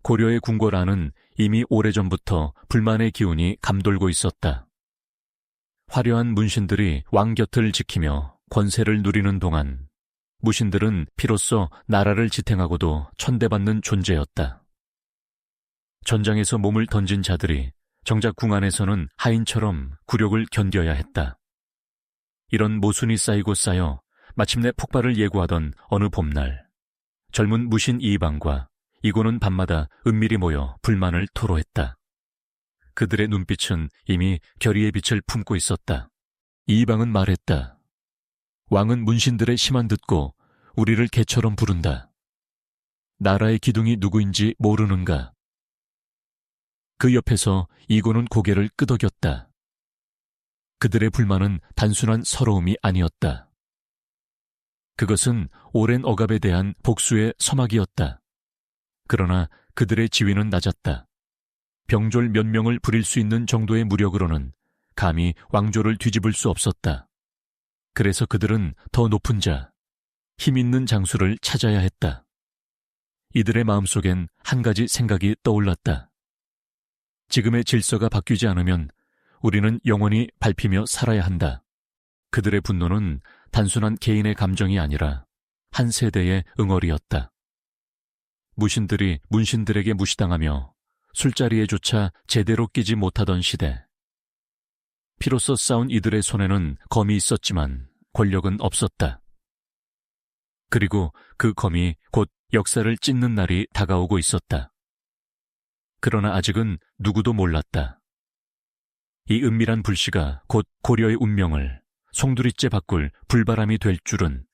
고려의 궁궐 안은 이미 오래전부터 불만의 기운이 감돌고 있었다. 화려한 문신들이 왕 곁을 지키며 권세를 누리는 동안 무신들은 비로소 나라를 지탱하고도 천대받는 존재였다. 전장에서 몸을 던진 자들이 정작 궁 안에서는 하인처럼 굴욕을 견뎌야 했다. 이런 모순이 쌓이고 쌓여 마침내 폭발을 예고하던 어느 봄날, 젊은 무신 이방과 이고는 밤마다 은밀히 모여 불만을 토로했다. 그들의 눈빛은 이미 결의의 빛을 품고 있었다. 이방은 말했다. 왕은 문신들의 시만 듣고 우리를 개처럼 부른다. 나라의 기둥이 누구인지 모르는가? 그 옆에서 이고는 고개를 끄덕였다. 그들의 불만은 단순한 서러움이 아니었다. 그것은 오랜 억압에 대한 복수의 서막이었다. 그러나 그들의 지위는 낮았다. 병졸 몇 명을 부릴 수 있는 정도의 무력으로는 감히 왕조를 뒤집을 수 없었다. 그래서 그들은 더 높은 자, 힘 있는 장수를 찾아야 했다. 이들의 마음속엔 한 가지 생각이 떠올랐다. 지금의 질서가 바뀌지 않으면 우리는 영원히 밟히며 살아야 한다. 그들의 분노는 단순한 개인의 감정이 아니라 한 세대의 응어리였다. 무신들이 문신들에게 무시당하며 술자리에조차 제대로 끼지 못하던 시대. 피로써 싸운 이들의 손에는 검이 있었지만 권력은 없었다. 그리고 그 검이 곧 역사를 찢는 날이 다가오고 있었다. 그러나 아직은 누구도 몰랐다. 이 은밀한 불씨가 곧 고려의 운명을 송두리째 바꿀 불바람이 될 줄은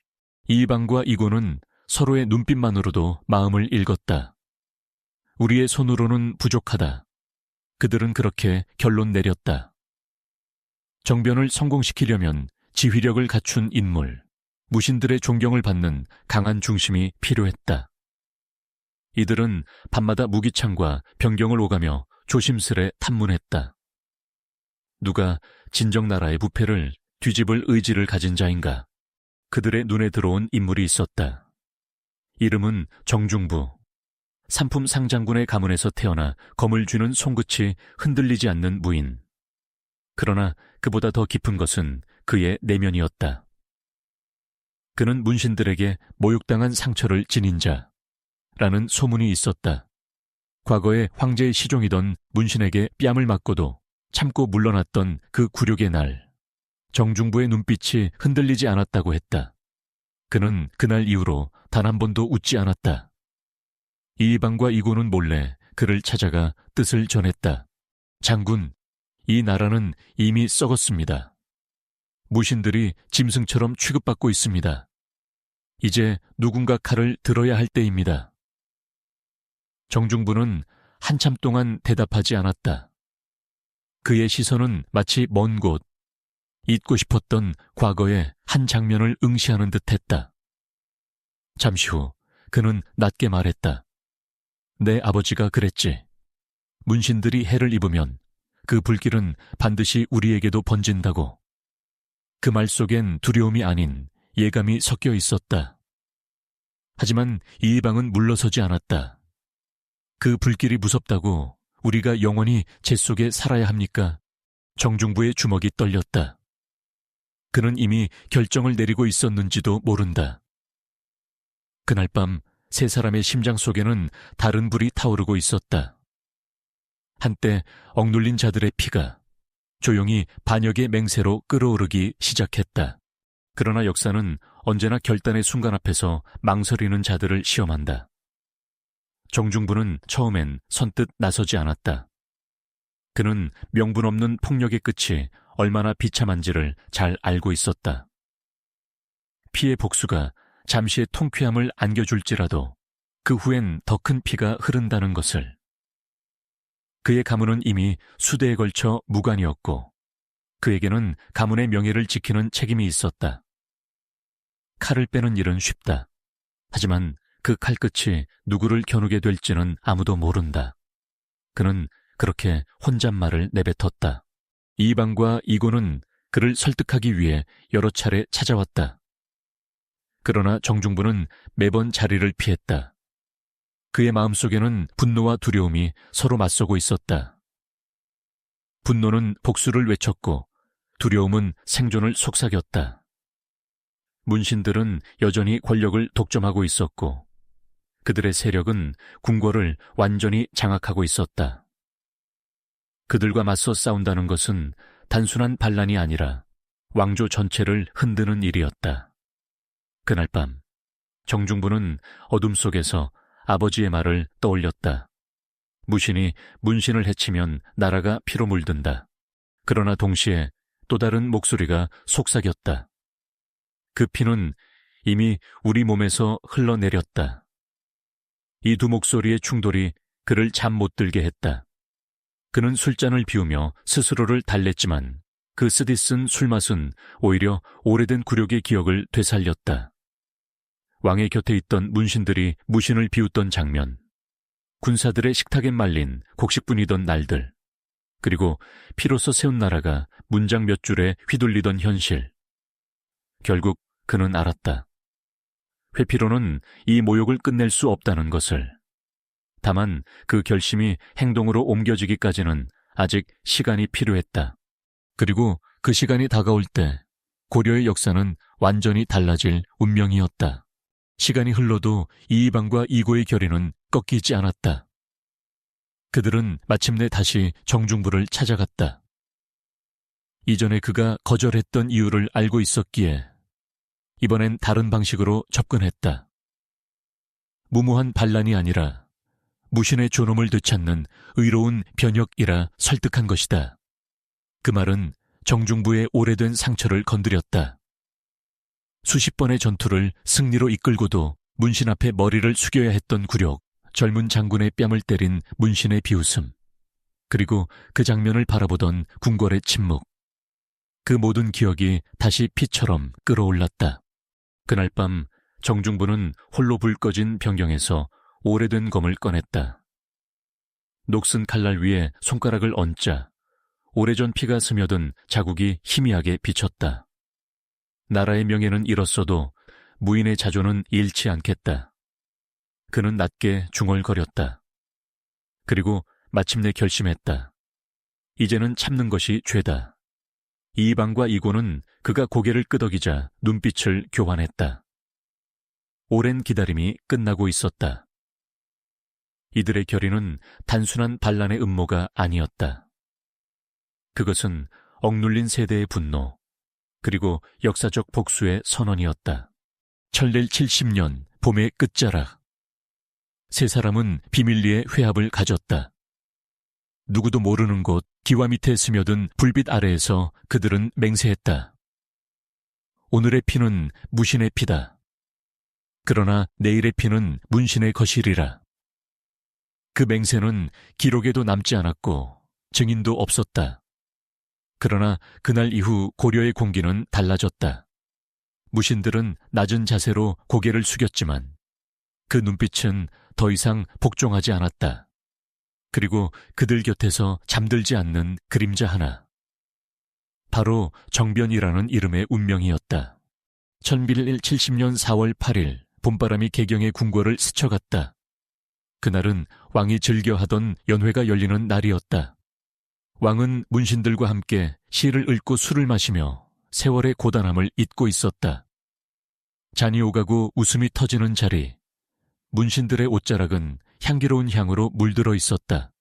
이방과 이고는 서로의 눈빛만으로도 마음을 읽었다. 우리의 손으로는 부족하다. 그들은 그렇게 결론 내렸다. 정변을 성공시키려면 지휘력을 갖춘 인물, 무신들의 존경을 받는 강한 중심이 필요했다. 이들은 밤마다 무기창과 변경을 오가며 조심스레 탐문했다. 누가 진정나라의 부패를 뒤집을 의지를 가진 자인가? 그들의 눈에 들어온 인물이 있었다. 이름은 정중부. 삼품 상장군의 가문에서 태어나 검을 쥐는 손끝이 흔들리지 않는 무인. 그러나 그보다 더 깊은 것은 그의 내면이었다. 그는 문신들에게 모욕당한 상처를 지닌 자라는 소문이 있었다. 과거에 황제의 시종이던 문신에게 뺨을 맞고도 참고 물러났던 그 굴욕의 날, 정중부의 눈빛이 흔들리지 않았다고 했다. 그는 그날 이후로 단 한 번도 웃지 않았다. 이방과 이고는 몰래 그를 찾아가 뜻을 전했다. 장군, 이 나라는 이미 썩었습니다. 무신들이 짐승처럼 취급받고 있습니다. 이제 누군가 칼을 들어야 할 때입니다. 정중부는 한참 동안 대답하지 않았다. 그의 시선은 마치 먼 곳, 잊고 싶었던 과거의 한 장면을 응시하는 듯했다. 잠시 후 그는 낮게 말했다. 내 아버지가 그랬지. 문신들이 해를 입으면 그 불길은 반드시 우리에게도 번진다고. 그 말 속엔 두려움이 아닌 예감이 섞여 있었다. 하지만 이방은 물러서지 않았다. 그 불길이 무섭다고 우리가 영원히 재 속에 살아야 합니까? 정중부의 주먹이 떨렸다. 그는 이미 결정을 내리고 있었는지도 모른다. 그날 밤 세 사람의 심장 속에는 다른 불이 타오르고 있었다. 한때 억눌린 자들의 피가 조용히 반역의 맹세로 끓어오르기 시작했다. 그러나 역사는 언제나 결단의 순간 앞에서 망설이는 자들을 시험한다. 정중부는 처음엔 선뜻 나서지 않았다. 그는 명분 없는 폭력의 끝이 얼마나 비참한지를 잘 알고 있었다. 피의 복수가 잠시의 통쾌함을 안겨줄지라도 그 후엔 더 큰 피가 흐른다는 것을. 그의 가문은 이미 수대에 걸쳐 무관이었고 그에게는 가문의 명예를 지키는 책임이 있었다. 칼을 빼는 일은 쉽다. 하지만 그 칼끝이 누구를 겨누게 될지는 아무도 모른다. 그는 그렇게 혼잣말을 내뱉었다. 이방과 이고는 그를 설득하기 위해 여러 차례 찾아왔다. 그러나 정중부는 매번 자리를 피했다. 그의 마음속에는 분노와 두려움이 서로 맞서고 있었다. 분노는 복수를 외쳤고 두려움은 생존을 속삭였다. 문신들은 여전히 권력을 독점하고 있었고 그들의 세력은 궁궐을 완전히 장악하고 있었다. 그들과 맞서 싸운다는 것은 단순한 반란이 아니라 왕조 전체를 흔드는 일이었다. 그날 밤 정중부는 어둠 속에서 아버지의 말을 떠올렸다. 무신이 문신을 해치면 나라가 피로 물든다. 그러나 동시에 또 다른 목소리가 속삭였다. 그 피는 이미 우리 몸에서 흘러내렸다. 이 두 목소리의 충돌이 그를 잠 못 들게 했다. 그는 술잔을 비우며 스스로를 달랬지만 그 쓰디쓴 술맛은 오히려 오래된 굴욕의 기억을 되살렸다. 왕의 곁에 있던 문신들이 무신을 비웃던 장면, 군사들의 식탁에 말린 곡식분이던 날들, 그리고 피로써 세운 나라가 문장 몇 줄에 휘둘리던 현실. 결국 그는 알았다. 회피로는 이 모욕을 끝낼 수 없다는 것을. 다만 그 결심이 행동으로 옮겨지기까지는 아직 시간이 필요했다. 그리고 그 시간이 다가올 때 고려의 역사는 완전히 달라질 운명이었다. 시간이 흘러도 이방과 이고의 결의는 꺾이지 않았다. 그들은 마침내 다시 정중부를 찾아갔다. 이전에 그가 거절했던 이유를 알고 있었기에 이번엔 다른 방식으로 접근했다. 무모한 반란이 아니라 무신의 존엄을 되찾는 의로운 변혁이라 설득한 것이다. 그 말은 정중부의 오래된 상처를 건드렸다. 수십 번의 전투를 승리로 이끌고도 문신 앞에 머리를 숙여야 했던 굴욕, 젊은 장군의 뺨을 때린 문신의 비웃음, 그리고 그 장면을 바라보던 궁궐의 침묵. 그 모든 기억이 다시 피처럼 끌어올랐다. 그날 밤 정중부는 홀로 불 꺼진 변경에서 오래된 검을 꺼냈다. 녹슨 칼날 위에 손가락을 얹자 오래전 피가 스며든 자국이 희미하게 비쳤다. 나라의 명예는 잃었어도 무인의 자존은 잃지 않겠다. 그는 낮게 중얼거렸다. 그리고 마침내 결심했다. 이제는 참는 것이 죄다. 이방과 이고는 그가 고개를 끄덕이자 눈빛을 교환했다. 오랜 기다림이 끝나고 있었다. 이들의 결의는 단순한 반란의 음모가 아니었다. 그것은 억눌린 세대의 분노, 그리고 역사적 복수의 선언이었다. 철릴 70년 봄의 끝자락. 세 사람은 비밀리에 회합을 가졌다. 누구도 모르는 곳 기와 밑에 스며든 불빛 아래에서 그들은 맹세했다. 오늘의 피는 무신의 피다. 그러나 내일의 피는 문신의 것이리라. 그 맹세는 기록에도 남지 않았고 증인도 없었다. 그러나 그날 이후 고려의 공기는 달라졌다. 무신들은 낮은 자세로 고개를 숙였지만 그 눈빛은 더 이상 복종하지 않았다. 그리고 그들 곁에서 잠들지 않는 그림자 하나. 바로 정변이라는 이름의 운명이었다. 1170년 4월 8일 봄바람이 개경의 궁궐을 스쳐갔다. 그날은 왕이 즐겨하던 연회가 열리는 날이었다. 왕은 문신들과 함께 시를 읽고 술을 마시며 세월의 고단함을 잊고 있었다. 잔이 오가고 웃음이 터지는 자리, 문신들의 옷자락은 향기로운 향으로 물들어 있었다.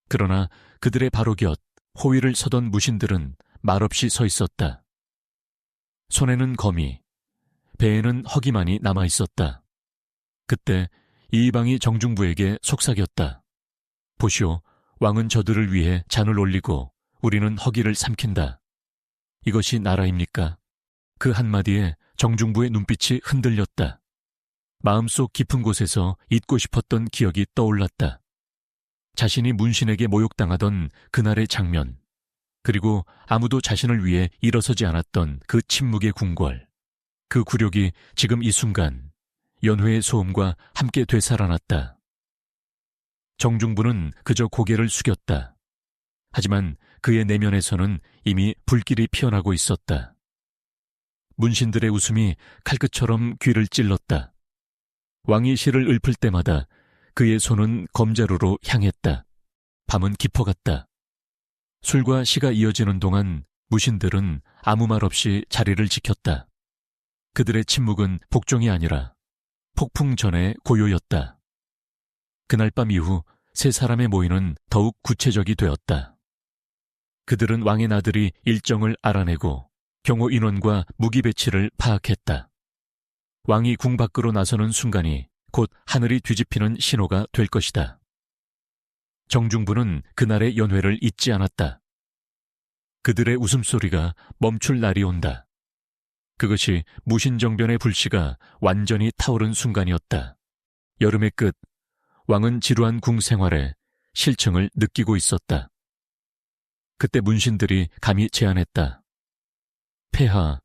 그러나 그들의 바로 곁 호위를 서던 무신들은 말없이 서 있었다. 손에는 검이, 배에는 허기만이 남아 있었다. 그때 이방이 정중부에게 속삭였다. 보시오, 왕은 저들을 위해 잔을 올리고 우리는 허기를 삼킨다. 이것이 나라입니까? 그 한마디에 정중부의 눈빛이 흔들렸다. 마음속 깊은 곳에서 잊고 싶었던 기억이 떠올랐다. 자신이 문신에게 모욕당하던 그날의 장면, 그리고 아무도 자신을 위해 일어서지 않았던 그 침묵의 궁궐, 그 굴욕이 지금 이 순간 연회의 소음과 함께 되살아났다. 정중부는 그저 고개를 숙였다. 하지만 그의 내면에서는 이미 불길이 피어나고 있었다. 문신들의 웃음이 칼끝처럼 귀를 찔렀다. 왕이 시를 읊을 때마다 그의 손은 검자루로 향했다. 밤은 깊어갔다. 술과 시가 이어지는 동안 무신들은 아무 말 없이 자리를 지켰다. 그들의 침묵은 복종이 아니라 폭풍 전의 고요였다. 그날 밤 이후 세 사람의 모의는 더욱 구체적이 되었다. 그들은 왕의 나들이 일정을 알아내고 경호 인원과 무기 배치를 파악했다. 왕이 궁 밖으로 나서는 순간이 곧 하늘이 뒤집히는 신호가 될 것이다. 정중부는 그날의 연회를 잊지 않았다. 그들의 웃음소리가 멈출 날이 온다. 그것이 무신정변의 불씨가 완전히 타오른 순간이었다. 여름의 끝, 왕은 지루한 궁 생활에 실증을 느끼고 있었다. 그때 문신들이 감히 제안했다. 폐하,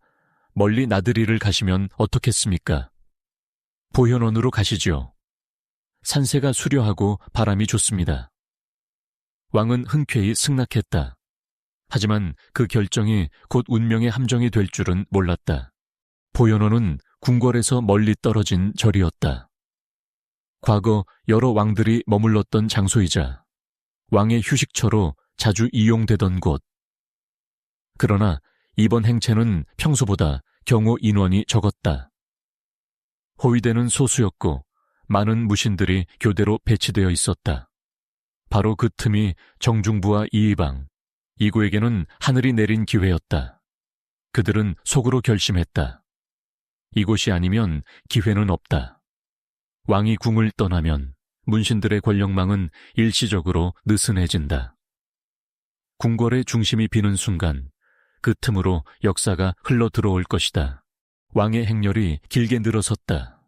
멀리 나들이를 가시면 어떻겠습니까? 보현원으로 가시죠. 산세가 수려하고 바람이 좋습니다. 왕은 흔쾌히 승낙했다. 하지만 그 결정이 곧 운명의 함정이 될 줄은 몰랐다. 보현원은 궁궐에서 멀리 떨어진 절이었다. 과거 여러 왕들이 머물렀던 장소이자 왕의 휴식처로 자주 이용되던 곳. 그러나 이번 행체는 평소보다 경호 인원이 적었다. 호위대는 소수였고 많은 무신들이 교대로 배치되어 있었다. 바로 그 틈이 정중부와 이의방, 이구에게는 하늘이 내린 기회였다. 그들은 속으로 결심했다. 이곳이 아니면 기회는 없다. 왕이 궁을 떠나면 문신들의 권력망은 일시적으로 느슨해진다. 궁궐의 중심이 비는 순간 그 틈으로 역사가 흘러 들어올 것이다. 왕의 행렬이 길게 늘어섰다.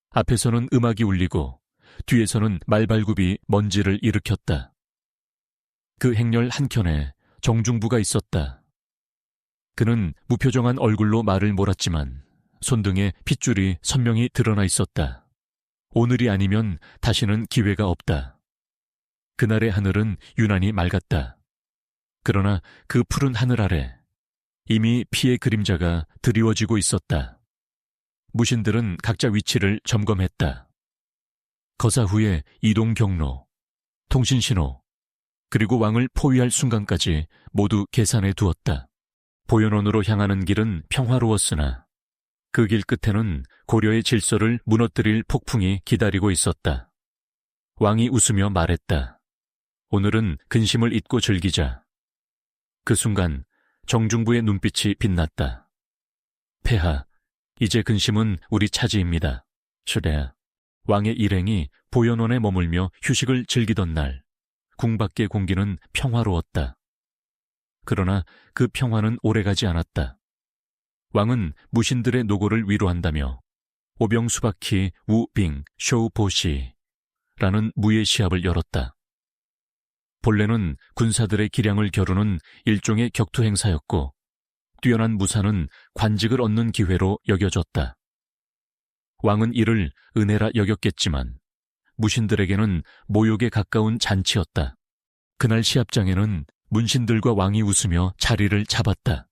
앞에서는 음악이 울리고 뒤에서는 말발굽이 먼지를 일으켰다. 그 행렬 한켠에 정중부가 있었다. 그는 무표정한 얼굴로 말을 몰았지만 손등에 핏줄이 선명히 드러나 있었다. 오늘이 아니면 다시는 기회가 없다. 그날의 하늘은 유난히 맑았다. 그러나 그 푸른 하늘 아래 이미 피의 그림자가 드리워지고 있었다. 무신들은 각자 위치를 점검했다. 거사 후에 이동 경로, 통신신호, 그리고 왕을 포위할 순간까지 모두 계산해 두었다. 보현원으로 향하는 길은 평화로웠으나 그 길 끝에는 고려의 질서를 무너뜨릴 폭풍이 기다리고 있었다. 왕이 웃으며 말했다. 오늘은 근심을 잊고 즐기자. 그 순간 정중부의 눈빛이 빛났다. 폐하, 이제 근심은 우리 차지입니다. 슈레아, 왕의 일행이 보현원에 머물며 휴식을 즐기던 날, 궁 밖의 공기는 평화로웠다. 그러나 그 평화는 오래가지 않았다. 왕은 무신들의 노고를 위로한다며 오병수바키 우빙 쇼우보시라는 무예 시합을 열었다. 본래는 군사들의 기량을 겨루는 일종의 격투 행사였고 뛰어난 무사는 관직을 얻는 기회로 여겨졌다. 왕은 이를 은혜라 여겼겠지만 무신들에게는 모욕에 가까운 잔치였다. 그날 시합장에는 문신들과 왕이 웃으며 자리를 잡았다.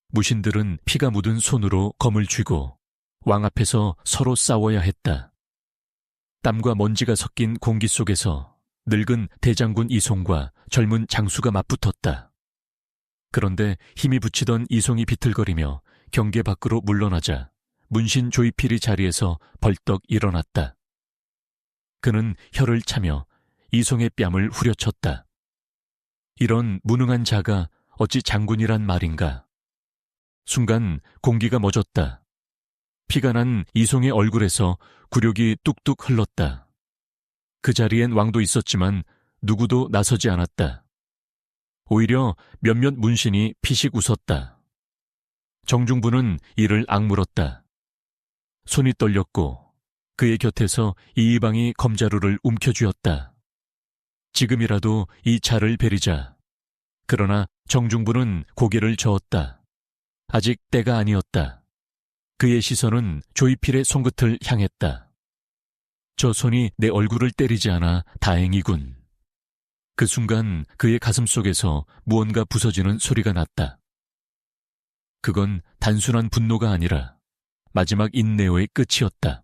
무신들은 피가 묻은 손으로 검을 쥐고 왕 앞에서 서로 싸워야 했다. 땀과 먼지가 섞인 공기 속에서 늙은 대장군 이송과 젊은 장수가 맞붙었다. 그런데 힘이 붙이던 이송이 비틀거리며 경계 밖으로 물러나자 문신 조이필이 자리에서 벌떡 일어났다. 그는 혀를 차며 이송의 뺨을 후려쳤다. 이런 무능한 자가 어찌 장군이란 말인가. 순간 공기가 멎었다. 피가 난 이송의 얼굴에서 굴욕이 뚝뚝 흘렀다. 그 자리엔 왕도 있었지만 누구도 나서지 않았다. 오히려 몇몇 문신이 피식 웃었다. 정중부는 이를 악물었다. 손이 떨렸고 그의 곁에서 이의방이 검자루를 움켜쥐었다. 지금이라도 이 자를 베리자. 그러나 정중부는 고개를 저었다. 아직 때가 아니었다. 그의 시선은 조이필의 손끝을 향했다. 저 손이 내 얼굴을 때리지 않아 다행이군. 그 순간 그의 가슴 속에서 무언가 부서지는 소리가 났다. 그건 단순한 분노가 아니라 마지막 인내어의 끝이었다.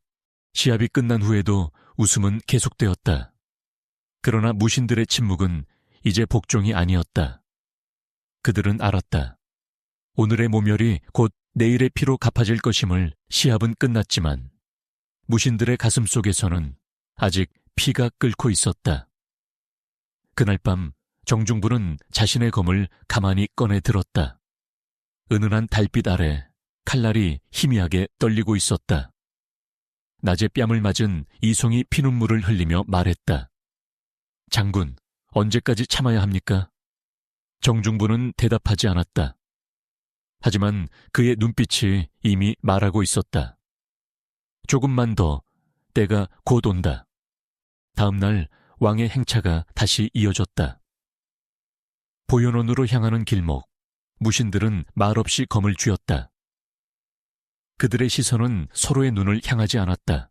시합이 끝난 후에도 웃음은 계속되었다. 그러나 무신들의 침묵은 이제 복종이 아니었다. 그들은 알았다. 오늘의 모멸이 곧 내일의 피로 갚아질 것임을. 시합은 끝났지만 무신들의 가슴 속에서는 아직 피가 끓고 있었다. 그날 밤 정중부는 자신의 검을 가만히 꺼내 들었다. 은은한 달빛 아래 칼날이 희미하게 떨리고 있었다. 낮에 뺨을 맞은 이송이 피눈물을 흘리며 말했다. 장군, 언제까지 참아야 합니까? 정중부는 대답하지 않았다. 하지만 그의 눈빛이 이미 말하고 있었다. 조금만 더, 때가 곧 온다. 다음 날 왕의 행차가 다시 이어졌다. 보현원으로 향하는 길목, 무신들은 말없이 검을 쥐었다. 그들의 시선은 서로의 눈을 향하지 않았다.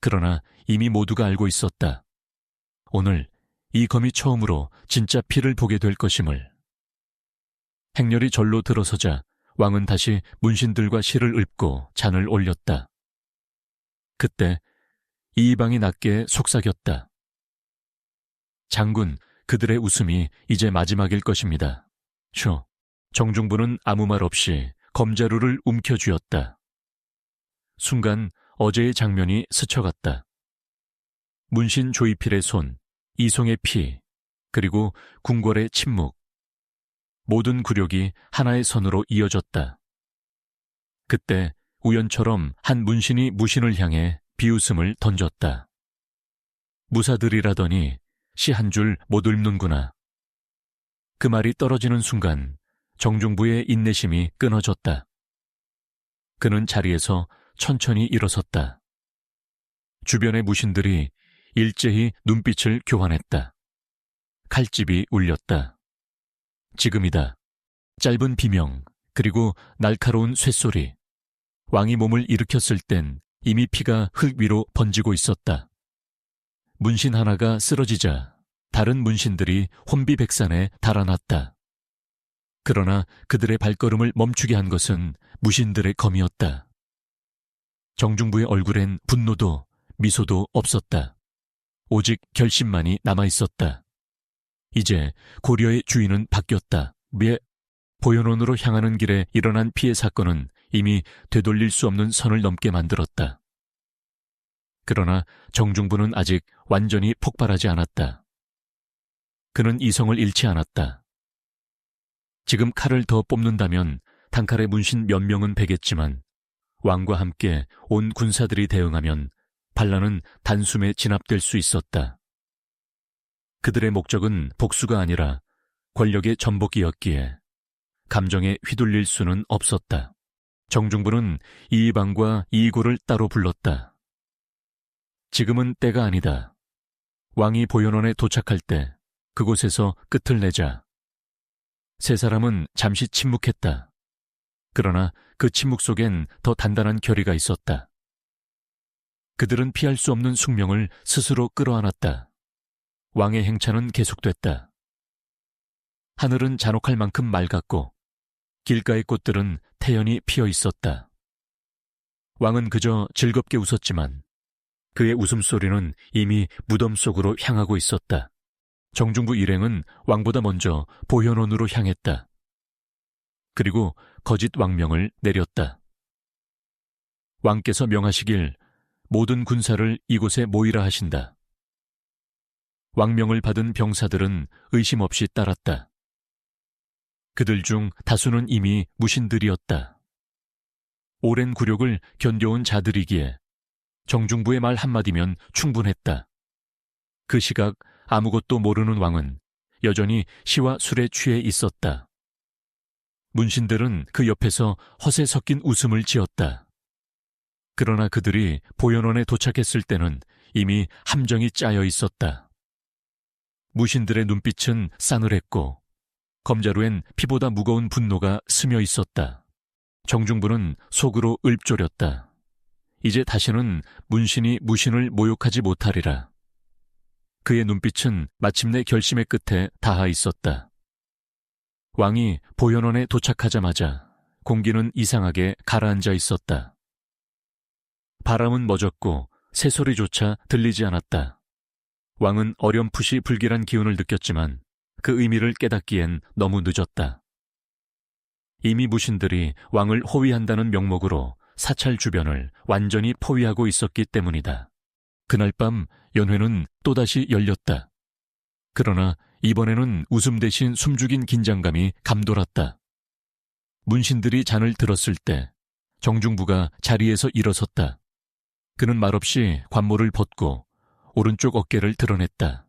그러나 이미 모두가 알고 있었다. 오늘 이 검이 처음으로 진짜 피를 보게 될 것임을. 행렬이 절로 들어서자 왕은 다시 문신들과 실을 읊고 잔을 올렸다. 그때 이방이 낮게 속삭였다. 장군, 그들의 웃음이 이제 마지막일 것입니다. 쇼. 정중부는 아무 말 없이 검자루를 움켜쥐었다. 순간 어제의 장면이 스쳐갔다. 문신 조이필의 손, 이송의 피, 그리고 궁궐의 침묵. 모든 굴욕이 하나의 선으로 이어졌다. 그때 우연처럼 한 문신이 무신을 향해 비웃음을 던졌다. 무사들이라더니 시 한 줄 못 읊는구나. 그 말이 떨어지는 순간 정중부의 인내심이 끊어졌다. 그는 자리에서 천천히 일어섰다. 주변의 무신들이 일제히 눈빛을 교환했다. 칼집이 울렸다. 지금이다. 짧은 비명, 그리고 날카로운 쇳소리. 왕이 몸을 일으켰을 땐 이미 피가 흙 위로 번지고 있었다. 문신 하나가 쓰러지자 다른 문신들이 혼비백산에 달아났다. 그러나 그들의 발걸음을 멈추게 한 것은 무신들의 검이었다. 정중부의 얼굴엔 분노도 미소도 없었다. 오직 결심만이 남아있었다. 이제 고려의 주인은 바뀌었다. 보현원으로 향하는 길에 일어난 피해 사건은 이미 되돌릴 수 없는 선을 넘게 만들었다. 그러나 정중부는 아직 완전히 폭발하지 않았다. 그는 이성을 잃지 않았다. 지금 칼을 더 뽑는다면 단칼에 문신 몇 명은 베겠지만 왕과 함께 온 군사들이 대응하면 반란은 단숨에 진압될 수 있었다. 그들의 목적은 복수가 아니라 권력의 전복이었기에 감정에 휘둘릴 수는 없었다. 정중부는 이방과 이고를 따로 불렀다. 지금은 때가 아니다. 왕이 보현원에 도착할 때 그곳에서 끝을 내자. 세 사람은 잠시 침묵했다. 그러나 그 침묵 속엔 더 단단한 결의가 있었다. 그들은 피할 수 없는 숙명을 스스로 끌어안았다. 왕의 행차는 계속됐다. 하늘은 잔혹할 만큼 맑았고 길가의 꽃들은 태연히 피어 있었다. 왕은 그저 즐겁게 웃었지만 그의 웃음소리는 이미 무덤 속으로 향하고 있었다. 정중부 일행은 왕보다 먼저 보현원으로 향했다. 그리고 거짓 왕명을 내렸다. 왕께서 명하시길 모든 군사를 이곳에 모이라 하신다. 왕명을 받은 병사들은 의심 없이 따랐다. 그들 중 다수는 이미 무신들이었다. 오랜 굴욕을 견뎌온 자들이기에 정중부의 말 한마디면 충분했다. 그 시각 아무것도 모르는 왕은 여전히 시와 술에 취해 있었다. 문신들은 그 옆에서 허세 섞인 웃음을 지었다. 그러나 그들이 보현원에 도착했을 때는 이미 함정이 짜여 있었다. 무신들의 눈빛은 싸늘했고 검자루엔 피보다 무거운 분노가 스며 있었다. 정중부는 속으로 읊조렸다. 이제 다시는 문신이 무신을 모욕하지 못하리라. 그의 눈빛은 마침내 결심의 끝에 닿아 있었다. 왕이 보현원에 도착하자마자 공기는 이상하게 가라앉아 있었다. 바람은 멎었고 새소리조차 들리지 않았다. 왕은 어렴풋이 불길한 기운을 느꼈지만 그 의미를 깨닫기엔 너무 늦었다. 이미 무신들이 왕을 호위한다는 명목으로 사찰 주변을 완전히 포위하고 있었기 때문이다. 그날 밤 연회는 또다시 열렸다. 그러나 이번에는 웃음 대신 숨죽인 긴장감이 감돌았다. 문신들이 잔을 들었을 때 정중부가 자리에서 일어섰다. 그는 말없이 관모를 벗고 오른쪽 어깨를 드러냈다.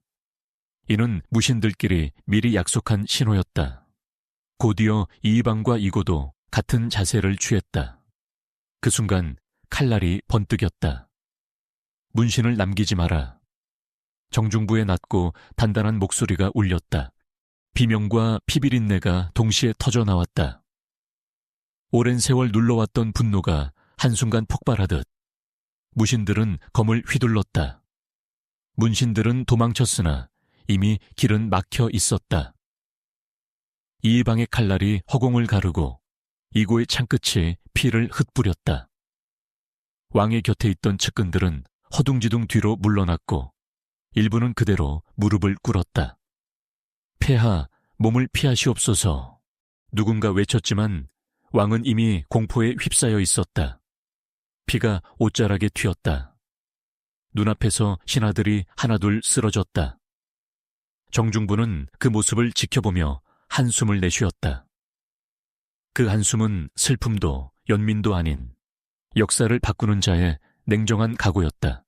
이는 무신들끼리 미리 약속한 신호였다. 곧이어 이방과 이고도 같은 자세를 취했다. 그 순간 칼날이 번뜩였다. 문신을 남기지 마라. 정중부의 낮고 단단한 목소리가 울렸다. 비명과 피비린내가 동시에 터져 나왔다. 오랜 세월 눌러왔던 분노가 한순간 폭발하듯 무신들은 검을 휘둘렀다. 문신들은 도망쳤으나 이미 길은 막혀 있었다. 이방의 칼날이 허공을 가르고 이고의 창끝이 피를 흩뿌렸다. 왕의 곁에 있던 측근들은 허둥지둥 뒤로 물러났고 일부는 그대로 무릎을 꿇었다. 폐하, 몸을 피하시옵소서. 누군가 외쳤지만 왕은 이미 공포에 휩싸여 있었다. 피가 옷자락에 튀었다. 눈앞에서 신하들이 하나둘 쓰러졌다. 정중부는 그 모습을 지켜보며 한숨을 내쉬었다. 그 한숨은 슬픔도 연민도 아닌 역사를 바꾸는 자의 냉정한 각오였다.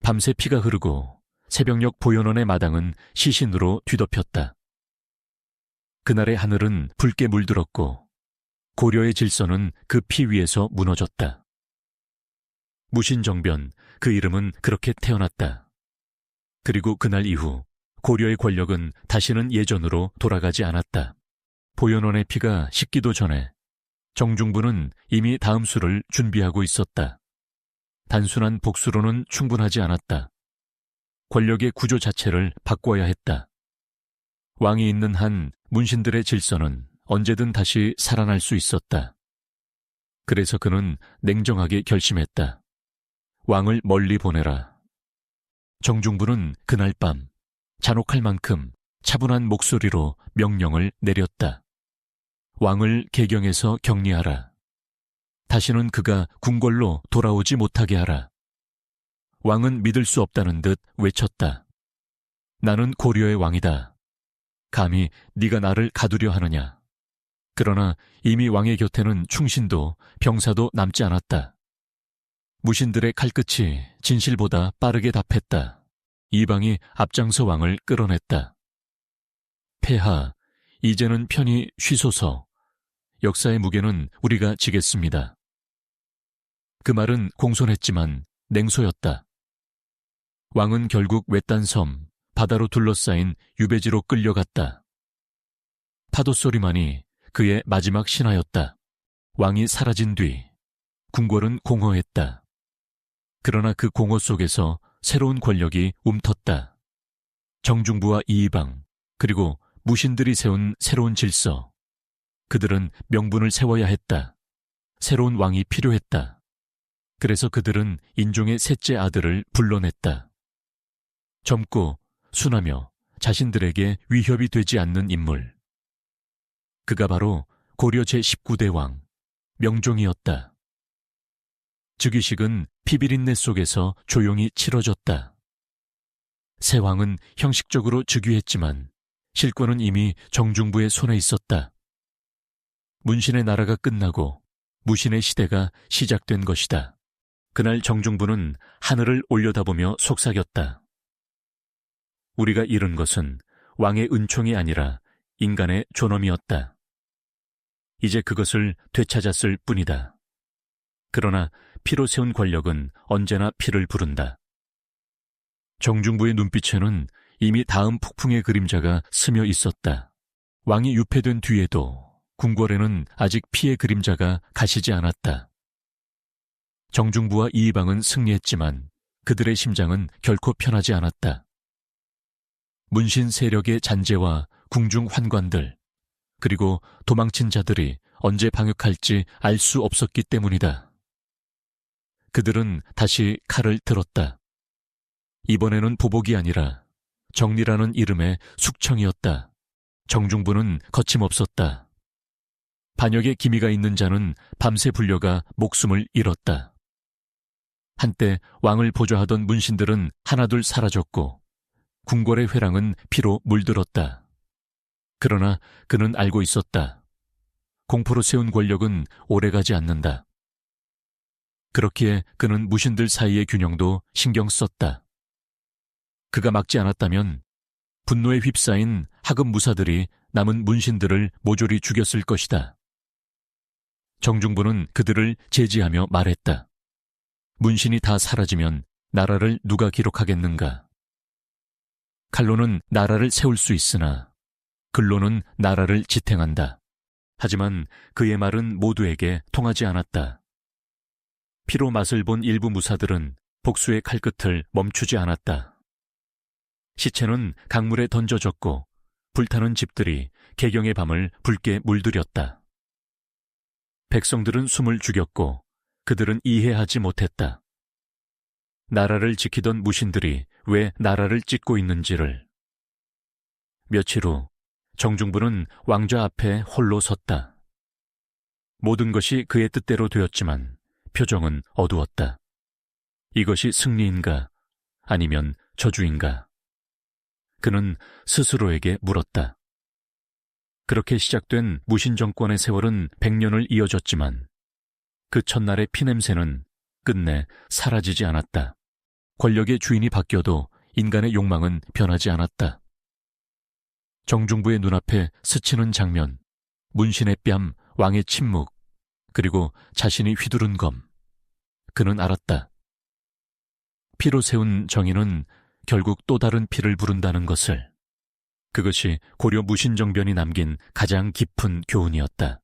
밤새 피가 흐르고 새벽녘 보현원의 마당은 시신으로 뒤덮였다. 그날의 하늘은 붉게 물들었고 고려의 질서는 그 피 위에서 무너졌다. 무신정변, 그 이름은 그렇게 태어났다. 그리고 그날 이후 고려의 권력은 다시는 예전으로 돌아가지 않았다. 보현원의 피가 식기도 전에 정중부는 이미 다음 수를 준비하고 있었다. 단순한 복수로는 충분하지 않았다. 권력의 구조 자체를 바꿔야 했다. 왕이 있는 한 문신들의 질서는 언제든 다시 살아날 수 있었다. 그래서 그는 냉정하게 결심했다. 왕을 멀리 보내라. 정중부는 그날 밤 잔혹할 만큼 차분한 목소리로 명령을 내렸다. 왕을 개경에서 격리하라. 다시는 그가 궁궐로 돌아오지 못하게 하라. 왕은 믿을 수 없다는 듯 외쳤다. 나는 고려의 왕이다. 감히 네가 나를 가두려 하느냐. 그러나 이미 왕의 곁에는 충신도 병사도 남지 않았다. 무신들의 칼끝이 진실보다 빠르게 답했다. 이방이 앞장서 왕을 끌어냈다. 폐하, 이제는 편히 쉬소서. 역사의 무게는 우리가 지겠습니다. 그 말은 공손했지만 냉소였다. 왕은 결국 외딴 섬, 바다로 둘러싸인 유배지로 끌려갔다. 파도 소리만이 그의 마지막 신하였다. 왕이 사라진 뒤 궁궐은 공허했다. 그러나 그 공허 속에서 새로운 권력이 움텄다. 정중부와 이방, 그리고 무신들이 세운 새로운 질서. 그들은 명분을 세워야 했다. 새로운 왕이 필요했다. 그래서 그들은 인종의 셋째 아들을 불러냈다. 젊고 순하며 자신들에게 위협이 되지 않는 인물. 그가 바로 고려 제19대 왕, 명종이었다. 즉위식은 피비린내 속에서 조용히 치러졌다. 새 왕은 형식적으로 즉위했지만 실권은 이미 정중부의 손에 있었다. 문신의 나라가 끝나고 무신의 시대가 시작된 것이다. 그날 정중부는 하늘을 올려다보며 속삭였다. 우리가 잃은 것은 왕의 은총이 아니라 인간의 존엄이었다. 이제 그것을 되찾았을 뿐이다. 그러나 피로 세운 권력은 언제나 피를 부른다. 정중부의 눈빛에는 이미 다음 폭풍의 그림자가 스며 있었다. 왕이 유폐된 뒤에도 궁궐에는 아직 피의 그림자가 가시지 않았다. 정중부와 이방은 승리했지만 그들의 심장은 결코 편하지 않았다. 문신 세력의 잔재와 궁중 환관들, 그리고 도망친 자들이 언제 방역할지 알 수 없었기 때문이다. 그들은 다시 칼을 들었다. 이번에는 보복이 아니라 정리라는 이름의 숙청이었다. 정중부는 거침없었다. 반역의 기미가 있는 자는 밤새 불려가 목숨을 잃었다. 한때 왕을 보좌하던 문신들은 하나둘 사라졌고 궁궐의 회랑은 피로 물들었다. 그러나 그는 알고 있었다. 공포로 세운 권력은 오래가지 않는다. 그렇기에 그는 무신들 사이의 균형도 신경 썼다. 그가 막지 않았다면 분노에 휩싸인 하급 무사들이 남은 문신들을 모조리 죽였을 것이다. 정중부는 그들을 제지하며 말했다. 문신이 다 사라지면 나라를 누가 기록하겠는가? 칼로는 나라를 세울 수 있으나 글로는 나라를 지탱한다. 하지만 그의 말은 모두에게 통하지 않았다. 피로 맛을 본 일부 무사들은 복수의 칼끝을 멈추지 않았다. 시체는 강물에 던져졌고 불타는 집들이 개경의 밤을 붉게 물들였다. 백성들은 숨을 죽였고 그들은 이해하지 못했다. 나라를 지키던 무신들이 왜 나라를 찢고 있는지를. 며칠 후 정중부는 왕좌 앞에 홀로 섰다. 모든 것이 그의 뜻대로 되었지만 표정은 어두웠다. 이것이 승리인가 아니면 저주인가? 그는 스스로에게 물었다. 그렇게 시작된 무신 정권의 세월은 100년을 이어졌지만 그 첫날의 피냄새는 끝내 사라지지 않았다. 권력의 주인이 바뀌어도 인간의 욕망은 변하지 않았다. 정중부의 눈앞에 스치는 장면, 문신의 뺨, 왕의 침묵, 그리고 자신이 휘두른 검. 그는 알았다. 피로 세운 정의는 결국 또 다른 피를 부른다는 것을. 그것이 고려 무신정변이 남긴 가장 깊은 교훈이었다.